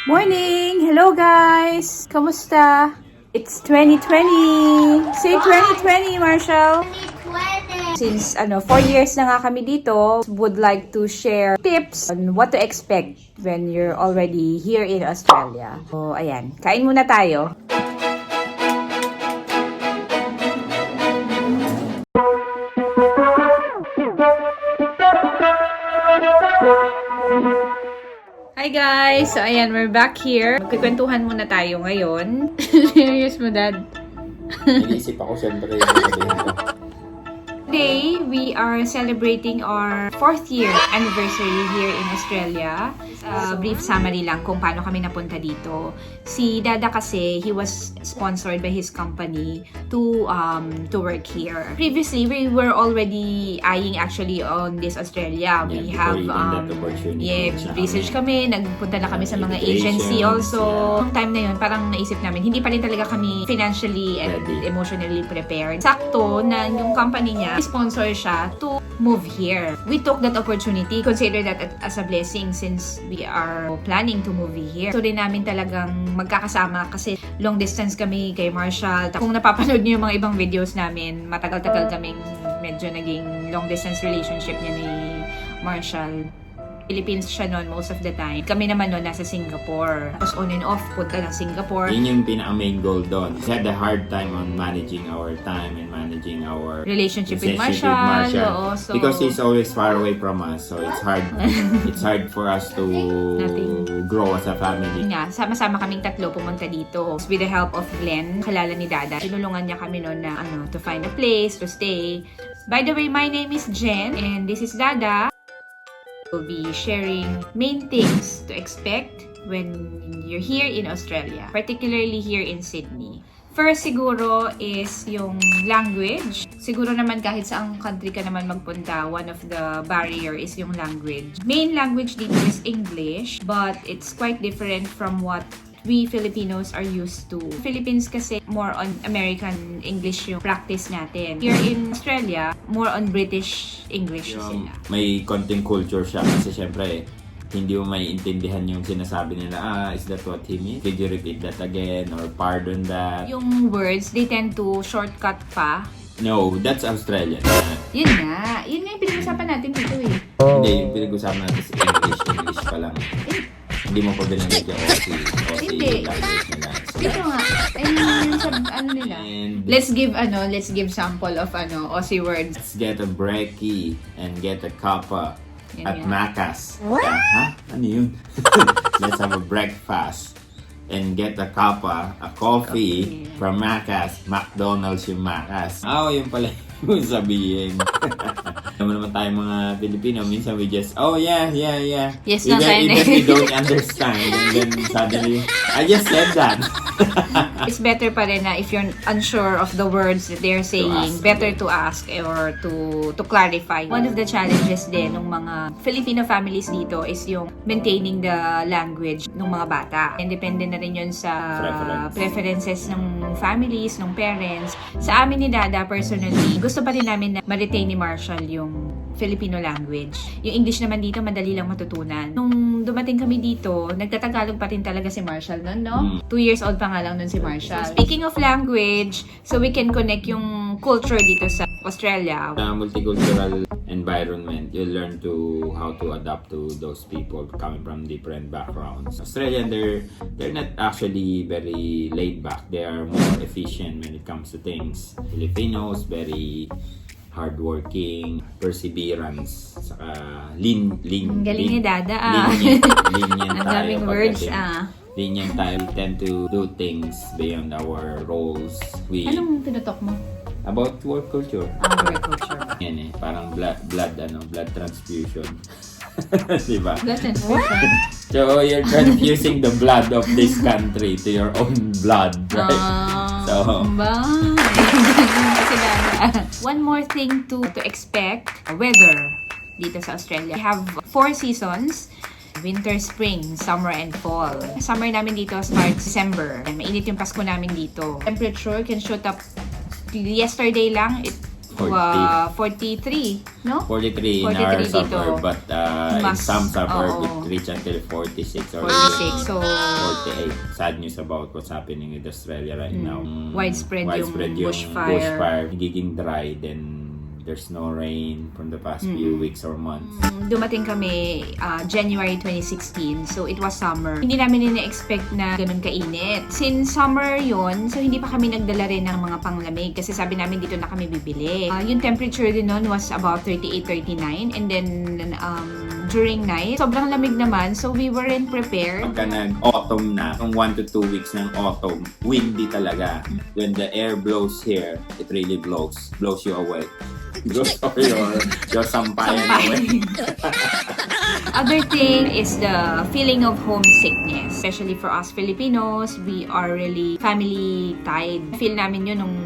Morning! Hello guys! Kamusta? It's 2020! Say 2020, Marshall! 2020! Since 4 years na nga kami dito, would like to share tips on what to expect when you're already here in Australia. So, ayan. Kain muna tayo. Hi guys! So ayan, we're back here. Magkikwentuhan muna tayo ngayon. Serious mo, Dad? Inisip ako siyempre yung sabihin ko. Today, we are celebrating our 4th year anniversary here in Australia. Brief summary lang kung paano kami napunta dito. Si Dada kasi, he was sponsored by his company to work here. Previously, we were already eyeing actually on this Australia. We have research kami, nagpunta na kami sa mga agency also. Noong time na yun, parang naisip namin, hindi pa rin talaga kami financially and emotionally prepared. Sakto na yung company niya, sponsor siya to move here. We took that opportunity, consider that as a blessing since we are planning to move here. So rin namin talagang magkakasama kasi long distance kami kay Marshall. Kung napapanood niyo yung mga ibang videos namin, matagal-tagal kaming medyo naging long distance relationship niya ni Marshall. Philippines siya noon most of the time. Kami naman noon nasa Singapore. Tapos on and off, punta ng Singapore. Yun yung pinaka-main goal doon. We had a hard time on managing our time and managing our relationship with Marshall. Oo, so, because he's always far away from us. So it's hard it's hard for us to grow as a family. Nga, sama-sama kaming tatlo pumunta dito. With the help of Glenn, kalala ni Dada. Tinulungan niya kami noon na to find a place to stay. By the way, my name is Jen and this is Dada. We'll be sharing main things to expect when you're here in Australia, particularly here in Sydney. First siguro is yung language. Siguro naman kahit saang country ka naman magpunta, one of the barrier is yung language. Main language dito is English, but it's quite different from what we Filipinos are used to. Philippines kasi more on American English yung practice natin. Here in Australia, more on British English sila. May konting culture siya kasi syempre hindi mo maiintindihan yung sinasabi nila. Is that what he means? Could you repeat that again? Or pardon that? Yung words, they tend to shortcut pa. No, that's Australian. Yun nga yung pinag-usapan natin dito eh. Hindi, yung pinag-usapan natin sa English pa lang. Hindi mo pa binanggit yung OC Hindi. language nila. Dito nga. Ano nila? And Let's give sample of Aussie words. let's get a brekkie and get a cuppa Yan at yan. Macca's. Ha? Ano yun? Let's have a breakfast and get a cuppa, a coffee from Macca's. McDonald's yung Macca's. Yun pala yung sabihin. Naman tayo mga Filipino, minsan we just, yeah. Yes, even we don't understand. And then suddenly, I just said that. It's better pa rin na if you're unsure of the words that they're saying, ask, better to ask or to clarify. One of the challenges din ng mga Filipino families dito is yung maintaining the language ng mga bata. And depende na rin yun sa preferences ng families, ng parents. Sa amin ni Dada, personally, gusto pa rin namin na ma-retain ni Marshall yung Filipino language. Yung English naman dito, madali lang matutunan. Nung dumating kami dito, nagtatagalog pa rin talaga si Marshall nun, no? 2 years old pa nga lang nun si Marshall. Speaking of language, so we can connect yung culture dito sa Australia. Multicultural environment, you learn how to adapt to those people coming from different backgrounds. Australian, they're not actually very laid back. They are more efficient when it comes to things. Filipinos, very hardworking, perseverance, saka lean. Galing ni Dada, Lenient ang daming words, Lenient tayo. We tend to do things beyond our roles. Anong tinutok mo? About work culture. Work culture. Yan parang blood transfusion. Diba? Blood transfusion? So, you're transfusing the blood of this country to your own blood, right? One more thing to expect, weather dito sa Australia. We have 4 seasons. Winter, spring, summer, and fall. Summer namin dito starts December. Mainit yung Pasko namin dito. Temperature can shoot up. Yesterday lang, 43, no? 43 in 43 our dito. suburb, but in Mas- some suburb oo. it reach until 46 or 46, so 48. Sad news about what's happening with Australia right now. Widespread yung bushfire. bushfire. Nagiging dry, then there's no rain from the past few weeks or months. Dumating kami January 2016, so it was summer. Hindi namin ina-expect na ganun kainit. Since summer yon, so hindi pa kami nagdala rin ng mga panglamig kasi sabi namin dito na kami bibili. Yung temperature din nun was about 38-39, and then during night, sobrang lamig naman, so we weren't prepared. Pagka nag-autumn na, yung 1 to 2 weeks ng autumn, windy talaga. When the air blows here, it really blows you away. Blows your sampayan away. Other thing is the feeling of homesickness. Especially for us Filipinos, we are really family tied. Feel namin yun nung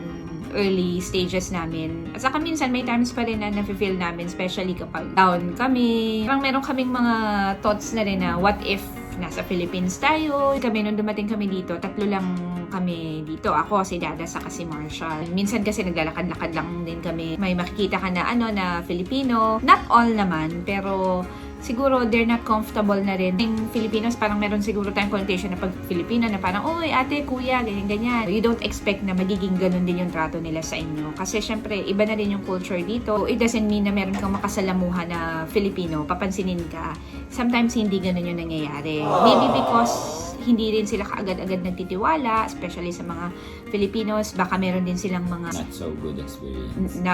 early stages namin. At saka minsan may times pa rin na nafe-feel namin, especially kapag down kami. Parang meron kaming mga thoughts na rin na what if nasa Philippines tayo. Kami nung dumating kami dito, 3 lang kami dito. Ako, si Dada, saka si Marshall. Minsan kasi naglalakad-lakad lang din kami. May makikita ka na na Filipino. Not all naman, pero siguro they're not comfortable na rin. Yung Filipinos, parang meron siguro tayong connotation na pag Filipino na parang, oy, ate, kuya, ganyan-ganyan. You don't expect na magiging ganun din yung trato nila sa inyo. Kasi syempre, iba na rin yung culture dito. It doesn't mean na meron kang makasalamuhan na Filipino, papansinin ka. Sometimes hindi ganun yung nangyayari. Maybe because hindi rin sila kaagad-agad nagtitiwala, especially sa mga Filipinos. Baka meron din silang mga Not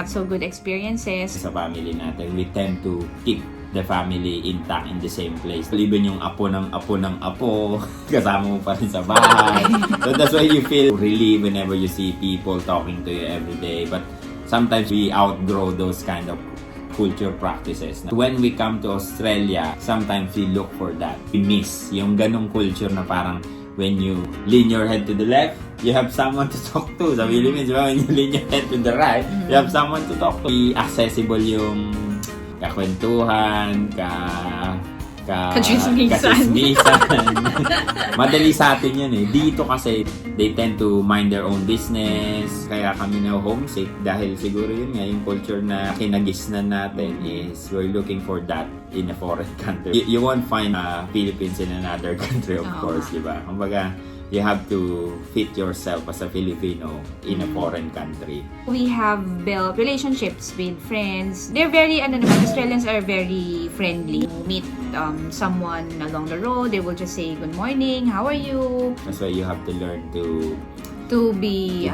so good experiences. Sa family natin, we tend to keep the family intact in the same place. Even yung apo ng apo, kasama mo pa rin sa bahay. So that's why you feel relieved whenever you see people talking to you every day. But sometimes we outgrow those kind of culture practices. When we come to Australia, sometimes we look for that. We miss yung ganong culture na parang when you lean your head to the left, you have someone to talk to. Sa Philippines, when you lean your head to the right, you have someone to talk to. Be accessible yung kakwentuhan, kachismisan. Madali sa atin yun eh. Dito kasi, they tend to mind their own business. Kaya kami na homesick dahil siguro yun nga, yung culture na kinagisnan natin is we're looking for that in a foreign country. You won't find Philippines in another country, of course, di ba? Kumbaga, you have to fit yourself as a Filipino in a foreign country. We have built relationships with friends. They're very, Australians are very friendly. You meet someone along the road, they will just say, good morning, how are you? That's why you have to learn to be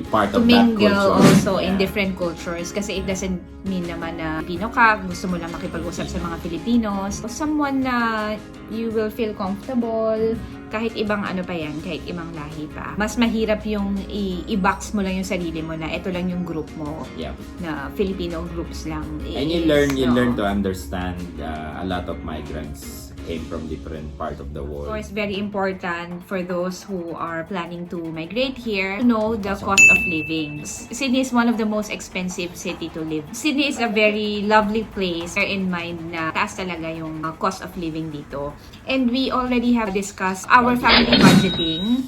part to of that mingle culture. Also in different cultures, kasi it doesn't mean naman na Pilipino ka, gusto mo lang makipag-usap sa mga Filipinos. Someone na you will feel comfortable, kahit ibang kahit ibang lahi pa. Mas mahirap yung i-box mo lang yung sarili mo na ito lang yung group mo, na Filipino groups lang. And you learn to understand a lot of migrants came from different parts of the world. So it's very important for those who are planning to migrate here to know the cost of living. Sydney is one of the most expensive city to live. Sydney is a very lovely place. Bear in mind na taas talaga yung cost of living dito. And we already have discussed our family budgeting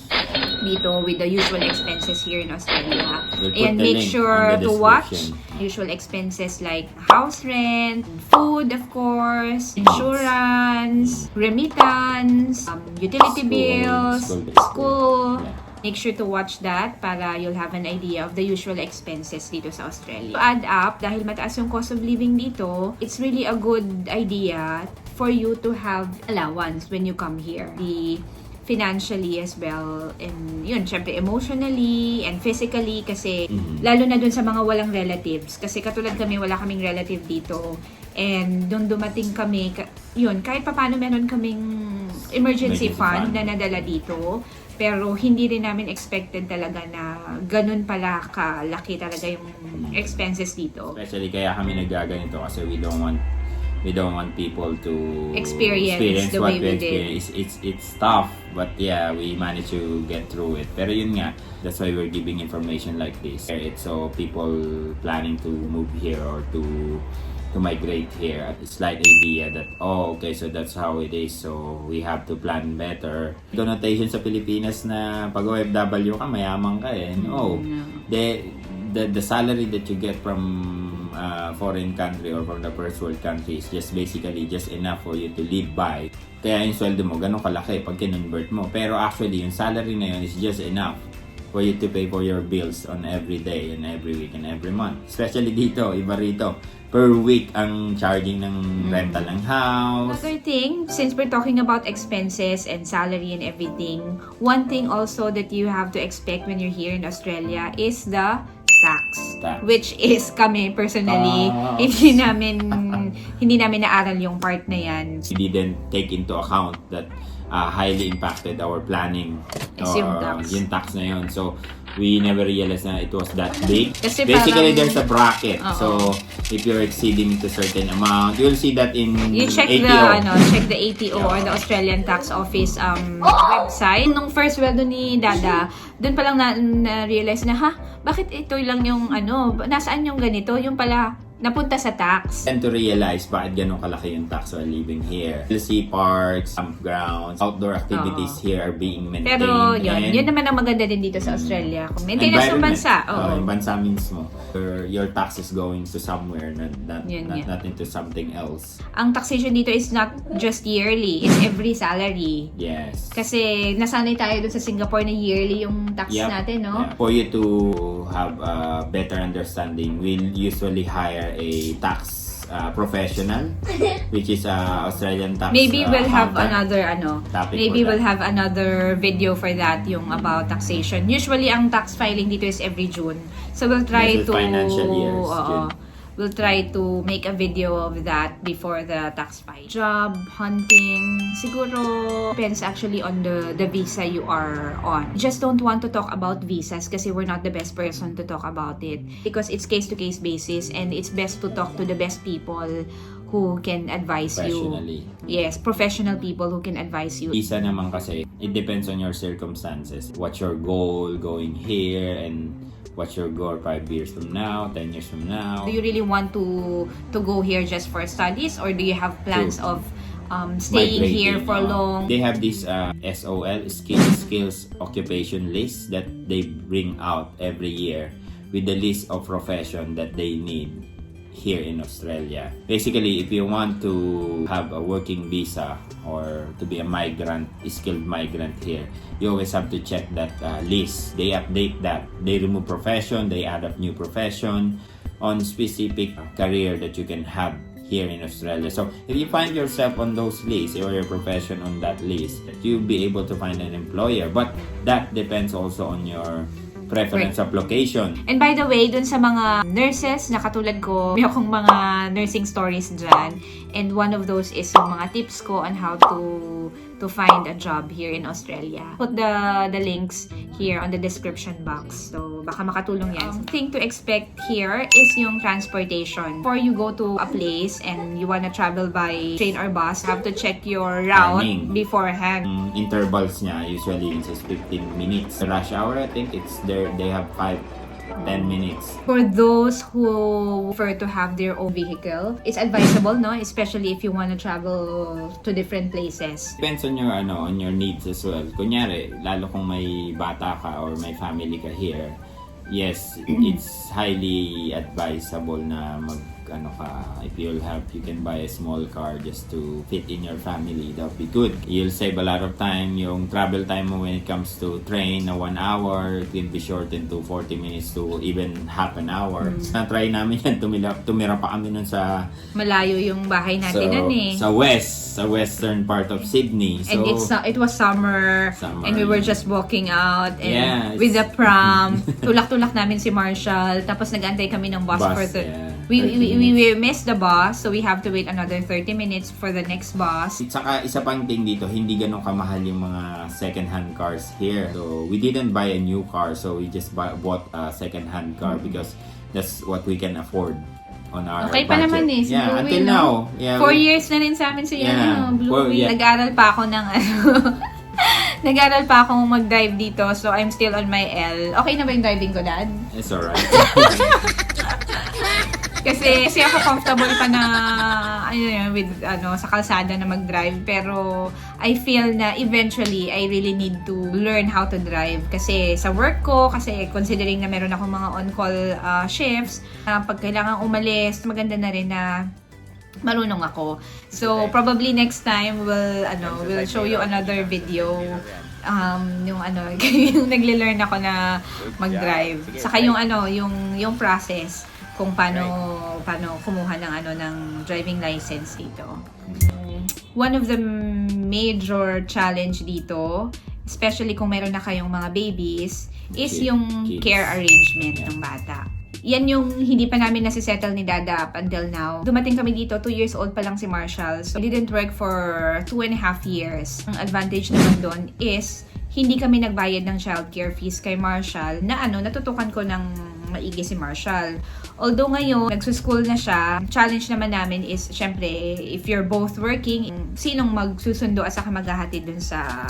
dito with the usual expenses here in Australia. And make sure to watch usual expenses like house rent, food of course, insurance, remittance, utility bills, school. Make sure to watch that para you'll have an idea of the usual expenses dito sa Australia. To add up, dahil mataas yung cost of living dito, it's really a good idea for you to have allowance when you come here. Financially as well, and yun, syempre emotionally and physically, kasi lalo na dun sa mga walang relatives, kasi katulad kami, wala kaming relative dito, and dun dumating kami, yun, kahit papano meron kaming emergency fund na nadala dito, pero hindi rin namin expected talaga na ganun pala kalaki talaga yung expenses dito. Especially kaya kami nagaganito kasi we don't want people to experience the what way we we did. It's tough, but yeah, we managed to get through it. Pero yun nga, that's why we're giving information like this. It's so people planning to move here or to migrate here, a slight idea that, okay, so that's how it is, so we have to plan better. Connotation sa Pilipinas na pag OFW ka, mayaman ka eh. No. the salary that you get from foreign country or from the first world country is just basically just enough for you to live by. Kaya yung sweldo mo, ganun kalaki pag kinonvert mo. Pero actually, yung salary na yun is just enough for you to pay for your bills on every day and every week and every month. Especially dito, iba rito. Per week ang charging ng rental ng house. Another thing, since we're talking about expenses and salary and everything, one thing also that you have to expect when you're here in Australia is the tax. Which is kami personally, hindi namin naaral yung part na yan. We didn't take into account that highly impacted our planning yung tax na yun. So we never realized na it was that big. Kasi basically parang, there's a bracket. So if you're exceeding to certain amount, you'll see that in you check ATO. Check the ATO or the Australian Tax Office website. Nung first weldo ni Dada, doon pa lang na-realize na, bakit ito lang yung nasaan yung ganito? Yung pala napunta sa tax. And to realize bakit ganun kalaki yung tax while living here. You'll see parks, campgrounds, outdoor activities here are being maintained. Pero yun naman ang maganda din dito sa Australia. Maintenance ng bansa. Yung bansa mismo. Your tax is going to somewhere, not into something else. Ang taxation dito is not just yearly, it's every salary. Yes. Kasi nasanay tayo dun sa Singapore na yearly yung tax natin, no? Yeah. For you to have a better understanding, we'll usually hire a tax professional, which is Australian tax. Maybe we'll have we'll have another video for that, yung about taxation. Usually ang tax filing dito is every June. So we'll try to financial years. We'll try to make a video of that before the tax file. Job hunting, siguro depends actually on the visa you are on. Just don't want to talk about visas kasi we're not the best person to talk about it because it's case-to-case basis and it's best to talk to the best people who can advise you. Yes, professional people who can advise you. Visa naman kasi, it depends on your circumstances. What's your goal going here and what's your goal 5 years from now, 10 years from now? Do you really want to go here just for studies or do you have plans of staying here for long? They have this SOL, skills occupation list that they bring out every year with the list of profession that they need here in Australia. Basically, if you want to have a working visa or to be a migrant, skilled migrant here, you always have to check that list. They update that. They remove profession, they add up new profession on specific career that you can have here in Australia. So if you find yourself on those lists or your profession on that list, you'll be able to find an employer. But that depends also on your preference of location. And by the way, dun sa mga nurses na katulad ko, may akong mga nursing stories dyan. And one of those is yung mga tips ko on how to find a job here in Australia. Put the links here on the description box. So, baka makatulong yan. Thing to expect here is yung transportation. Before you go to a place and you wanna travel by train or bus, you have to check your route beforehand. Intervals niya, usually it's 15 minutes. The rush hour, I think it's there. They have 5-10 minutes. For those who prefer to have their own vehicle, it's advisable, no? Especially if you want to travel to different places. Depends on your needs as well. Kunyari, lalo kung may bata ka or may family ka here, yes, it's highly advisable na if you'll have, you can buy a small car just to fit in your family. That would be good. You'll save a lot of time. Yung travel time mo when it comes to train na 1 hour, it will be shortened to 40 minutes to even half an hour. Na-try namin yan. Tumira pa kami nun sa... Malayo yung bahay natin nun eh. Sa western part of Sydney. So, and it was summer and we were just walking out and with the pram. Tulak-tulak namin si Marshall. Tapos nag-antay kami ng bus for we missed the bus, so we have to wait another 30 minutes for the next bus. Saka isa pang thing dito, hindi ganun kamahal yung mga second-hand cars here. So we didn't buy a new car, so we just bought a second-hand car because that's what we can afford on our okay budget. Pa naman eh. Yeah, until now. Yeah, 4 years na rin sa amin si Blue Wheel. Nag-aral pa ako ng nag-aral pa akong mag-drive dito, so I'm still on my L. Okay na ba yung driving ko, Dad? It's alright. Kasi ako comfortable pa na with sa kalsada na mag-drive, pero I feel na eventually I really need to learn how to drive kasi sa work ko, kasi considering na meron akong mga on-call shifts, pag kailangan umalis, maganda na rin na marunong ako. So probably next time we'll show you another video yung nagle-learn ako na mag-drive. Saka yung process kung paano kumuha ng driving license dito. One of the major challenge dito, especially kung meron na kayong mga babies, is yung care arrangement ng bata. Yan yung hindi pa namin nasisettle ni Dada up until now. Dumating kami dito, 2 years old pa lang si Marshall. So, didn't work for 2.5 years. Ang advantage naman doon is, hindi kami nagbayad ng childcare fees kay Marshall na natutukan ko ng maigi si Marshall. Although ngayon, nagsuschool na siya, challenge naman namin is, syempre, if you're both working, sinong magsusundo at saka maghahatid dun sa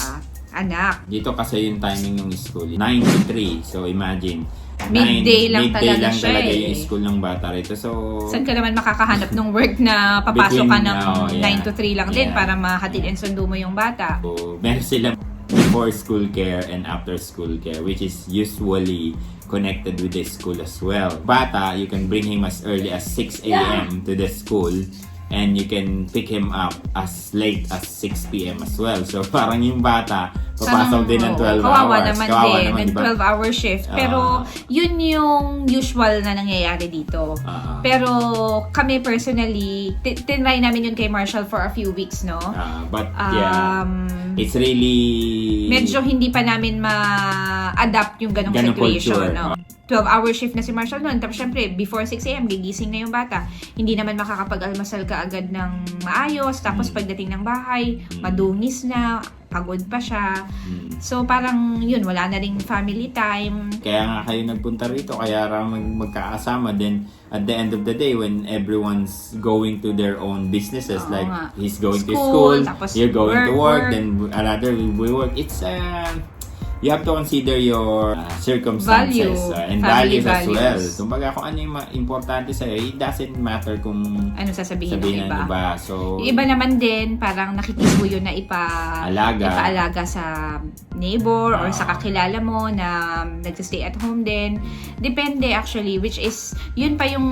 anak? Dito kasi yung timing ng school, 9 to 3. So, imagine, midday lang talaga yung school ng bata rito. So, saan ka naman makakahanap ng work na papasok ka ng 9 to 3 lang din para mahatid and sundo mo yung bata? So, meron silang before school care and after school care, which is usually connected with the school as well. Bata, you can bring him as early as 6 a.m. to the school, and you can pick him up as late as 6 p.m. as well. So, parang yung bata, papasok din ng 12 kawawa hours. Naman kawawa din, naman, ng 12-hour shift. Pero, yun yung usual na nangyayari dito. Pero, kami personally, tinry namin yun kay Marshall for a few weeks, no? But, it's really... medyo hindi pa namin ma-adapt yung ganong situation. No? 12-hour shift na si Marshall noon. Tapos syempre, before 6 a.m., gigising na yung bata. Hindi naman makakapag-almasal ka agad ng maayos. Tapos pagdating ng bahay, madungis na, pagod pa siya. So parang yun, wala na ring family time. Kaya nga kayo nagpunta rito, kaya magkakasama. Then at the end of the day, when everyone's going to their own businesses, like he's going to school, you're going to work, then another will work. It's you have to consider your circumstances and values as well. Kumbaga, kung ano yung importante sa'yo, it doesn't matter kung ano sasabihin ng iba. So, yung iba naman din, parang nakikis mo yun na ipaalaga sa neighbor or sa kakilala mo na nagsistay at home din. Depende actually, which is, yun pa yung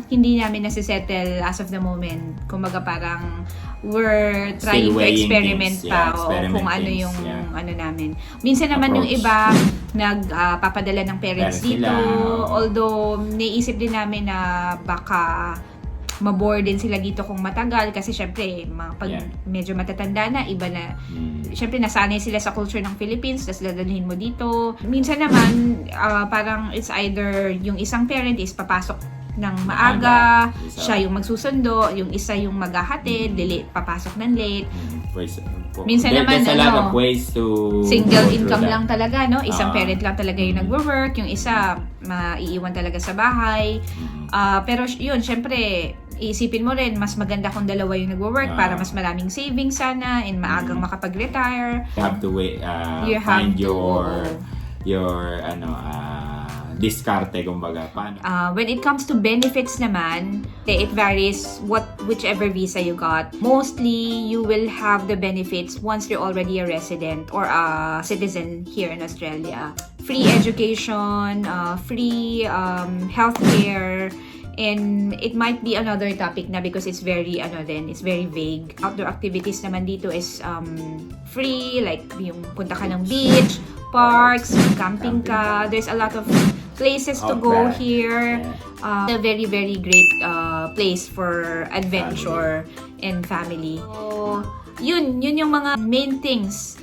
hindi namin nasisettle as of the moment. Kumbaga parang we're trying to experiment pa kung ano yung ano namin. Minsan naman yung iba nagpapadala ng parents dito. Although naiisip din namin na baka mabore din sila dito kung matagal kasi syempre pag medyo matatanda na, iba na syempre nasanay sila sa culture ng Philippines, tapos dadalhin mo dito. Minsan naman parang it's either yung isang parent is papasok ng maaga, siya yung magsusundo, yung isa yung maghahatid, papasok ng late. Minsan naman, a lot of ways to single income lang talaga, no? Isang parent lang talaga yung nagwo-work, yung isa maiiwan talaga sa bahay. Pero yun, syempre, iisipin mo rin, mas maganda kung dalawa yung nagwo-work para mas maraming savings sana and maagang makapag-retire. You have to find your diskarte, kumbaga, paano? When it comes to benefits naman, it varies whichever visa you got. Mostly, you will have the benefits once you're already a resident or a citizen here in Australia. Free education, free healthcare, and it might be another topic na because it's very it's very vague. Outdoor activities naman dito is free, like yung punta ka ng beach, parks, camping ka. There's a lot of places to go here. A very, very great place for adventure and family. So, yun yung mga main things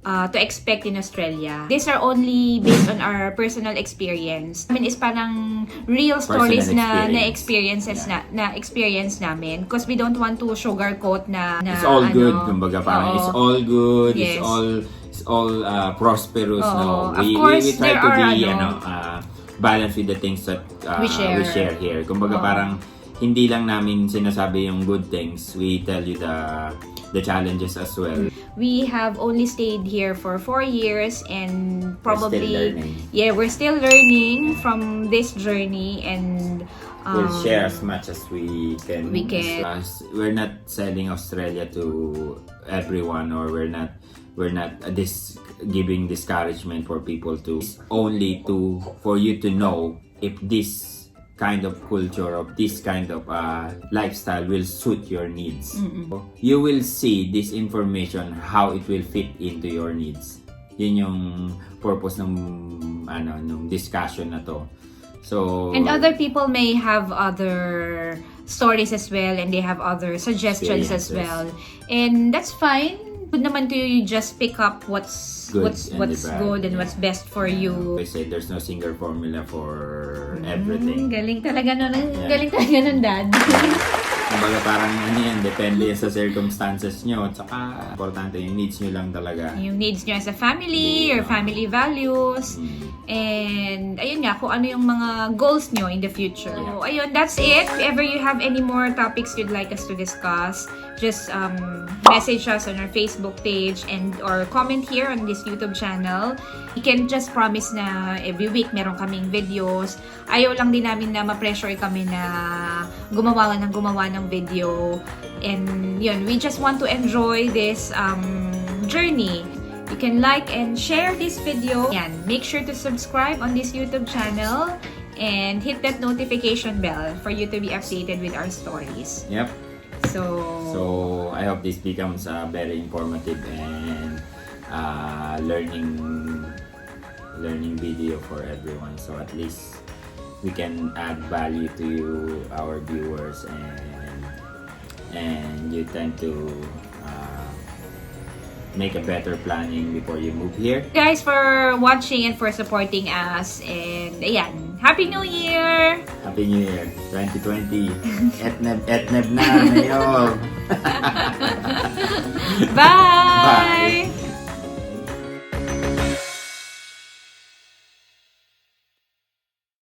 to expect in Australia. These are only based on our personal experience. I mean, is parang real stories na experiences na experience namin, because we don't want to sugarcoat na it's all good, kumbaga parang it's all good, it's all prosperous. No, we try to be balance with the things that we share here. Kumbaga parang hindi lang namin sinasabi yung good things, we tell you the challenges as well. We have only stayed here for 4 years and probably we're still learning from this journey, and We'll share as much as we can. We're not selling Australia to everyone, or we're not giving discouragement for people to. It's only for you to know if this kind of culture, of this kind of lifestyle will suit your needs. You will see this information, how it will fit into your needs. Yun yung purpose ng discussion na to. So, and other people may have other stories as well, and they have other suggestions as well, and that's fine. Good naman to you just pick up what's good and what's best for you. I say there's no single formula for everything. Galing talaga nun, Dad. Kumbaga parang depende sa circumstances nyo, at saka importante yung needs nyo lang talaga. Yung needs nyo as a family, your family values, and ayun nga, kung ano yung mga goals nyo in the future. So, ayun, that's it. If ever you have any more topics you'd like us to discuss, just message us on our Facebook page or comment here on this YouTube channel. You can just promise na every week meron kaming videos. Ayaw lang din namin na ma-pressure kami na gumawa ng video. And yun, we just want to enjoy this journey. You can like and share this video. Yan, make sure to subscribe on this YouTube channel and hit that notification bell for you to be updated with our stories. Yep. So I hope this becomes a very informative and learning video for everyone. So at least we can add value to you, our viewers, and you tend to make a better planning before you move here. Guys, for watching and for supporting us, and ayan, Happy New Year! Happy New Year 2020. Etneb na ngayon. Bye!